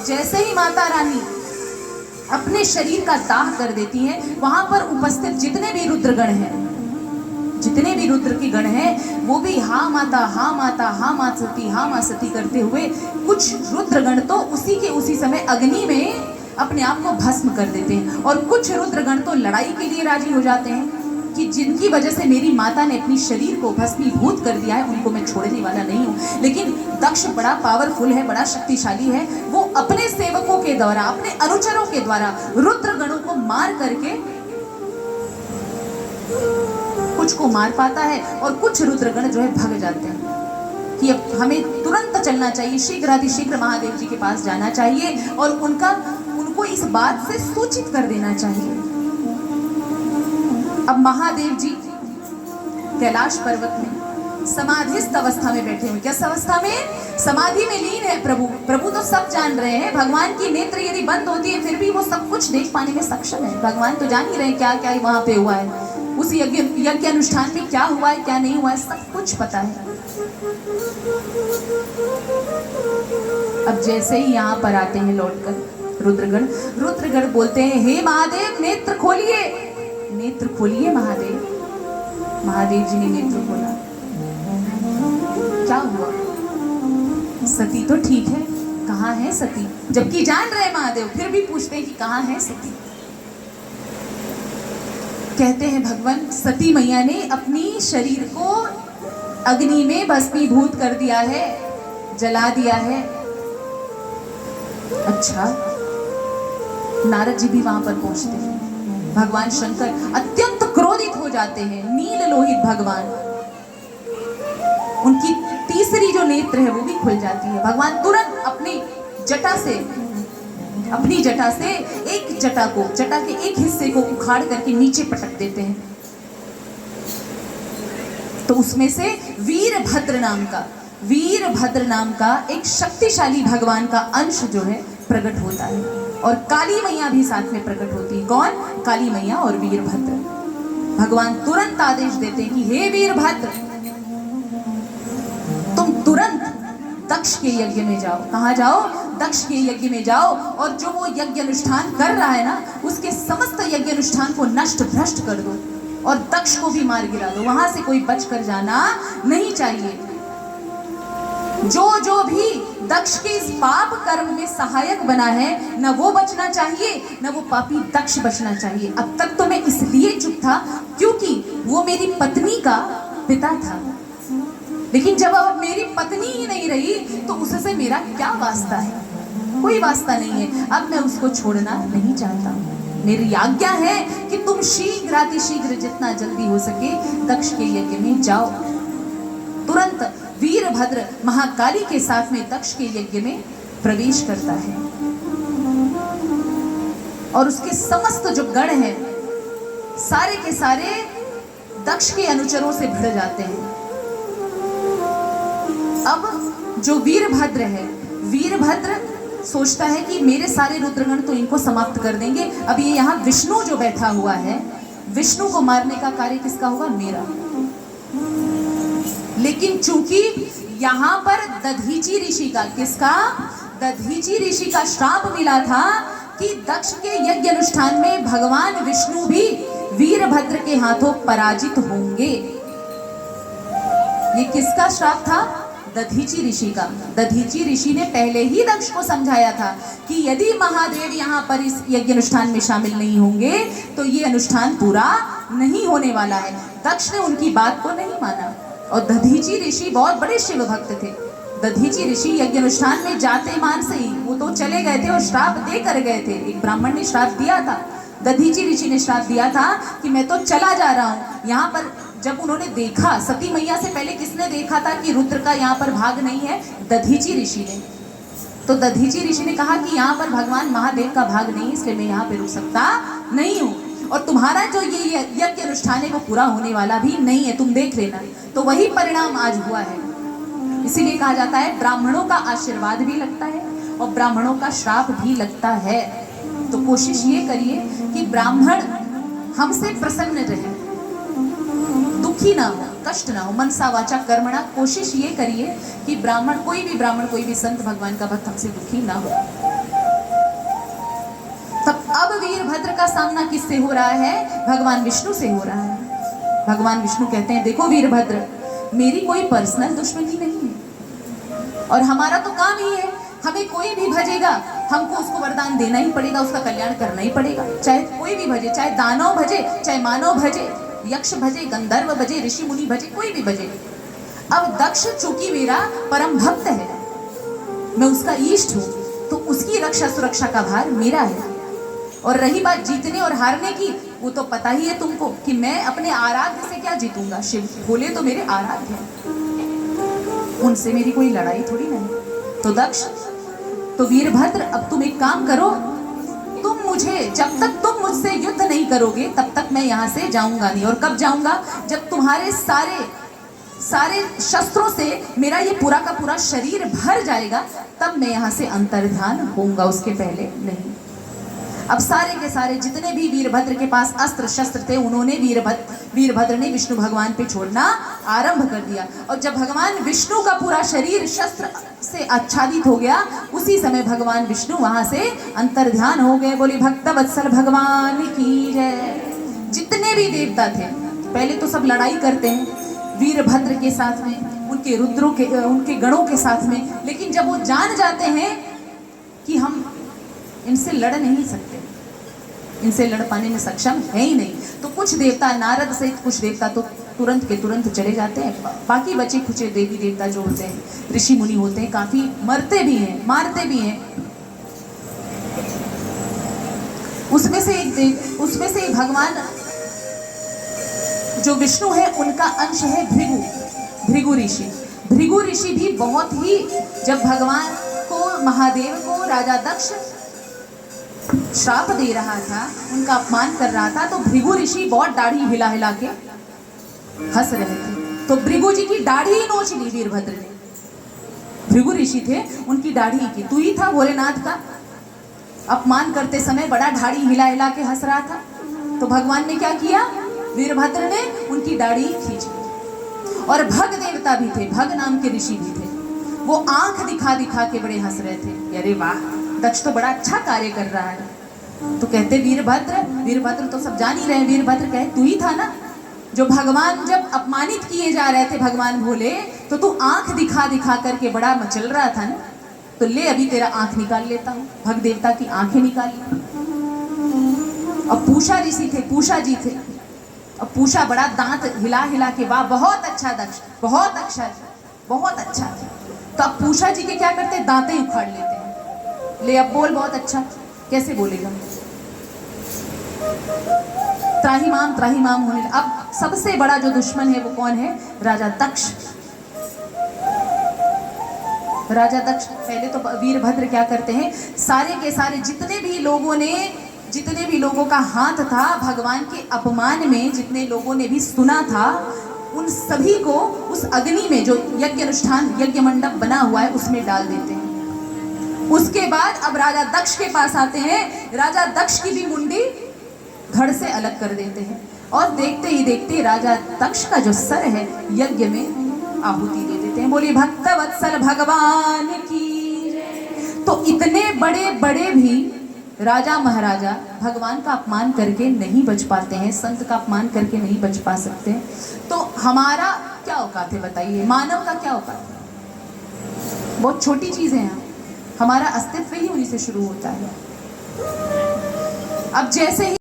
जैसे ही माता रानी अपने शरीर का दाह कर देती है, वहां पर उपस्थित जितने भी रुद्रगण हैं, जितने भी रुद्र के गण हैं, वो भी हा माता हा माता हा मां सती हा मां सती करते हुए कुछ रुद्रगण तो उसी समय अग्नि में अपने आप को भस्म कर देते हैं, और कुछ रुद्रगण तो लड़ाई के लिए राजी हो जाते हैं कि जिनकी वजह से मेरी माता ने अपनी शरीर को भस्मीभूत कर दिया है, उनको मैं छोड़ने वाला नहीं हूँ। लेकिन दक्ष बड़ा पावरफुल है, बड़ा शक्तिशाली है, वो अपने सेवकों के द्वारा, अपने अनुचरों के द्वारा रुद्रगणों को मार करके कुछ को मार पाता है, और कुछ रुद्रगण जो है भग जाते हैं कि अब हमें तुरंत चलना चाहिए, शीघ्रातिशीघ्र महादेव जी के पास जाना चाहिए और उनको इस बात से सूचित कर देना चाहिए। अब महादेव जी कैलाश पर्वत में समाधिस्थ अवस्था में बैठे हुए, किस अवस्था में? समाधि में लीन है प्रभु। प्रभु तो सब जान रहे हैं, भगवान की नेत्र यदि बंद होती है फिर भी वो सब कुछ देख पाने में सक्षम है। भगवान तो जान ही रहे हैं क्या क्या वहां पे हुआ है, उस यज्ञ अनुष्ठान में क्या हुआ है क्या नहीं हुआ है, सब कुछ पता है। अब जैसे ही यहाँ पर आते हैं लौटकर रुद्रगण बोलते हैं, हे महादेव नेत्र खोलिए, नेत्र खोलिए महादेव। महादेव जी ने नेत्र खोला, क्या हुआ? सती तो ठीक है, कहाँ है सती? जबकि जान रहे महादेव फिर भी पूछते हैं कि कहाँ है सती। कहते हैं भगवान सती मैया ने अपनी शरीर को अग्नि में भस्मीभूत कर दिया है, जला दिया है। अच्छा, नारद जी भी वहां पर पहुंचते हैं। भगवान शंकर अत्यंत क्रोधित हो जाते हैं, नील लोहित भगवान, उनकी तीसरी जो नेत्र है वो भी खुल जाती है। भगवान तुरंत अपनी जटा से एक जटा के एक हिस्से को उखाड़ करके नीचे पटक देते हैं, तो उसमें से वीरभद्र नाम का एक शक्तिशाली भगवान का अंश जो है प्रकट होता है, और काली मैया भी साथ में प्रकट होती है। कौन? काली मैया और वीरभद्र। भगवान तुरंत आदेश देते हैं कि हे वीरभद्र, तुम तुरंत दक्ष के यज्ञ में जाओ। कहाँ जाओ? दक्ष के यज्ञ में जाओ, और जो वो यज्ञ अनुष्ठान कर रहा है ना, उसके समस्त यज्ञ अनुष्ठान को नष्ट भ्रष्ट कर दो और दक्ष को भी मार गिरा दो। वहां से कोई बच कर जाना नहीं चाहिए। जो भी दक्ष के इस पाप कर्म में सहायक बना है, न वो बचना चाहिए, न वो पापी दक्ष बचना चाहिए। अब तक तो मैं इसलिए चुप था क्योंकि वो मेरी पत्नी का पिता था, लेकिन जब अब मेरी पत्नी ही नहीं रही तो उससे मेरा क्या वास्ता है? कोई वास्ता नहीं है। अब मैं उसको छोड़ना नहीं चाहता। मेरी आज्ञा है कि तुम शीघ्रातिशीघ्र जितना जल्दी हो सके दक्ष के यज्ञ में जाओ। तुरंत वीरभद्र महाकाली के साथ में दक्ष के यज्ञ में प्रवेश करता है, और उसके समस्त जो गण हैं सारे के सारे दक्ष के अनुचरों से भिड़ जाते हैं। अब जो वीरभद्र है, वीरभद्र सोचता है कि मेरे सारे रुद्रगण तो इनको समाप्त कर देंगे। अब ये यहाँ विष्णु जो बैठा हुआ है, विष्णु को मारने का कार्य किसका होगा? मेरा। लेकिन चूंकि यहाँ पर दधीची ऋषि का, किसका? दधीची ऋषि का श्राप मिला था कि दक्ष के यज्ञ अनुष्ठान में भगवान विष्णु भी वीरभद्र के हाथों पराजित होंगे। ये किसका श्राप था? दधीची ऋषि का। दधीची ऋषि ने पहले ही दक्ष को समझाया था कि यदि महादेव यहाँ पर इस यज्ञ अनुष्ठान में शामिल नहीं होंगे तो ये अनुष्ठान पूरा नहीं होने वाला है। दक्ष ने उनकी बात को नहीं माना, और दधीची ऋषि बहुत बड़े शिव भक्त थे। दधीची ऋषि यज्ञ अनुष्ठान में जाते मान से ही वो तो चले गए थे और श्राप दे कर गए थे। एक ब्राह्मण ने श्राप दिया था, दधीची ऋषि ने श्राप दिया था कि मैं तो चला जा रहा हूँ। यहाँ पर जब उन्होंने देखा, सती मैया से पहले किसने देखा था कि रुद्र का यहाँ पर भाग नहीं है? दधीची ऋषि ने। तो दधीची ऋषि ने कहा कि यहाँ पर भगवान महादेव का भाग नहीं, इसलिए मैं यहाँ पे रुक सकता नहीं हूँ, और तुम्हारा जो ये यज्ञ अनुष्ठान है वो पूरा होने वाला भी नहीं है, तुम देख लेना। तो वही परिणाम आज हुआ है। इसीलिए कहा जाता है ब्राह्मणों का आशीर्वाद भी लगता है और ब्राह्मणों का श्राप भी लगता है। तो कोशिश ये करिए कि ब्राह्मण हमसे प्रसन्न रहे, दुखी ना हो, कष्ट ना हो, मनसा वाचा कर्मणा। कोशिश ये करिए कि ब्राह्मण, कोई भी संत भगवान का भक्त हमसे दुखी ना हो। तब अब वीरभद्र का सामना किससे हो रहा है? भगवान विष्णु से हो रहा है। भगवान विष्णु कहते हैं देखो वीरभद्र, मेरी कोई पर्सनल दुश्मनी नहीं है और हमारा तो काम ही है, हमें कोई भी भजेगा हमको उसको वरदान देना ही पड़ेगा, उसका कल्याण करना ही पड़ेगा, चाहे कोई भी भजे, चाहे दानव भजे, चाहे मानव भजे, यक्ष भजे, गंधर्व भजे, ऋषि मुनि भजे, कोई भी भजे। अब दक्ष चूंकि मेरा परम भक्त है, मैं उसका इष्ट हूं, तो उसकी रक्षा सुरक्षा का भार मेरा है। और रही बात जीतने और हारने की, वो तो पता ही है तुमको कि मैं अपने आराध्य से क्या जीतूंगा। शिव भोले तो मेरे आराध्य हैं, उनसे मेरी कोई लड़ाई थोड़ी नहीं। तो दक्ष, तो वीरभद्र, अब तुम एक काम करो, तुम मुझे, जब तक तुम मुझसे युद्ध नहीं करोगे तब तक मैं यहां से जाऊंगा नहीं। और कब जाऊंगा? जब तुम्हारे सारे शस्त्रों से मेरा ये पूरा का पूरा शरीर भर जाएगा, तब मैं यहां से अंतर्ध्यान होऊंगा, उसके पहले नहीं। अब सारे के सारे जितने भी वीरभद्र के पास अस्त्र शस्त्र थे, उन्होंने वीरभद्र ने विष्णु भगवान पे छोड़ना आरंभ कर दिया। और जब भगवान विष्णु का पूरा शरीर शस्त्र से आच्छादित हो गया, उसी समय भगवान विष्णु वहां से अंतर्ध्यान हो गए। बोले भक्त वत्सल भगवान की जय। जितने भी देवता थे, पहले तो सब लड़ाई करते हैं वीरभद्र के साथ में, उनके रुद्रों के, उनके गणों के साथ में, लेकिन जब वो जान जाते हैं कि हम इनसे लड़ नहीं सकते, इनसे लड़ पाने में सक्षम है ही नहीं, तो कुछ देवता, नारद सहित कुछ देवता तो तुरंत के तुरंत चले जाते हैं। बाकी बचे खुचे देवी देवता जो होते हैं, ऋषि मुनि होते हैं, काफी मरते भी हैं, मारते भी हैं। उसमें से एक भगवान जो विष्णु है, उनका अंश है भृगु ऋषि। भृगु ऋषि भी बहुत ही, जब भगवान को, महादेव को राजा दक्ष श्राप दे रहा था, उनका अपमान कर रहा था, तो भृगु ऋषि बहुत दाढ़ी हिला हिला के हंस रहे थे। तो भृगु जी की दाढ़ी ही नोच ली वीरभद्र ने। भृगु ऋषि थे, उनकी दाढ़ी की, तू ही था भोलेनाथ का, अपमान करते समय बड़ा दाढ़ी हिला हिला के हंस रहा था। तो भगवान ने क्या किया? वीरभद्र ने उनकी दाढ़ी खींच ली। और भग देवता भी थे, भग नाम के ऋषि भी थे, वो आंख दिखा दिखा के बड़े हंस रहे थे। अरे वाह, दक्ष तो बड़ा अच्छा कार्य कर रहा है। तो कहते वीरभद्र तो सब जान ही रहे हैं, वीरभद्र कहे तू ही था ना जो भगवान जब अपमानित किए जा रहे थे भगवान भोले, तो तू आंख दिखा दिखा करके बड़ा मचल रहा था ना, तो ले अभी तेरा आंख निकाल लेता हूँ। भग देवता की आंखें निकाली। अब पूषा ऋषि थे, पूषा जी थे, अब पूषा बड़ा दांत हिला हिला के, वाह बहुत अच्छा दक्ष, बहुत अच्छा, बहुत अच्छा। तो अब पूषा जी के क्या करते? दांतें ही उखाड़ लेते हैं। ले अब बोल, बहुत अच्छा, कैसे बोलेगा? त्राहिमाम होने। अब सबसे बड़ा जो दुश्मन है वो कौन है? राजा दक्ष। राजा दक्ष पहले तो वीरभद्र क्या करते हैं, सारे के सारे जितने भी लोगों का हाथ था भगवान के अपमान में, जितने लोगों ने भी सुना था, उन सभी को उस अग्नि में, जो यज्ञ अनुष्ठान यज्ञ मंडप बना हुआ है, उसमें डाल देते हैं। उसके बाद अब राजा दक्ष के पास आते हैं। राजा दक्ष की भी मुंडी धड़ से अलग कर देते हैं, और देखते ही देखते राजा दक्ष का जो सर है यज्ञ में आहुति दे देते हैं। बोलिए भक्त वत्सल भगवान की। तो इतने बड़े बड़े भी राजा महाराजा भगवान का अपमान करके नहीं बच पाते हैं, संत का अपमान करके नहीं बच पा सकते। तो हमारा क्या औकात है बताइए? मानव का क्या औकात है? बहुत छोटी चीज है। हमारा अस्तित्व ही उन्हीं से शुरू होता है। अब जैसे ही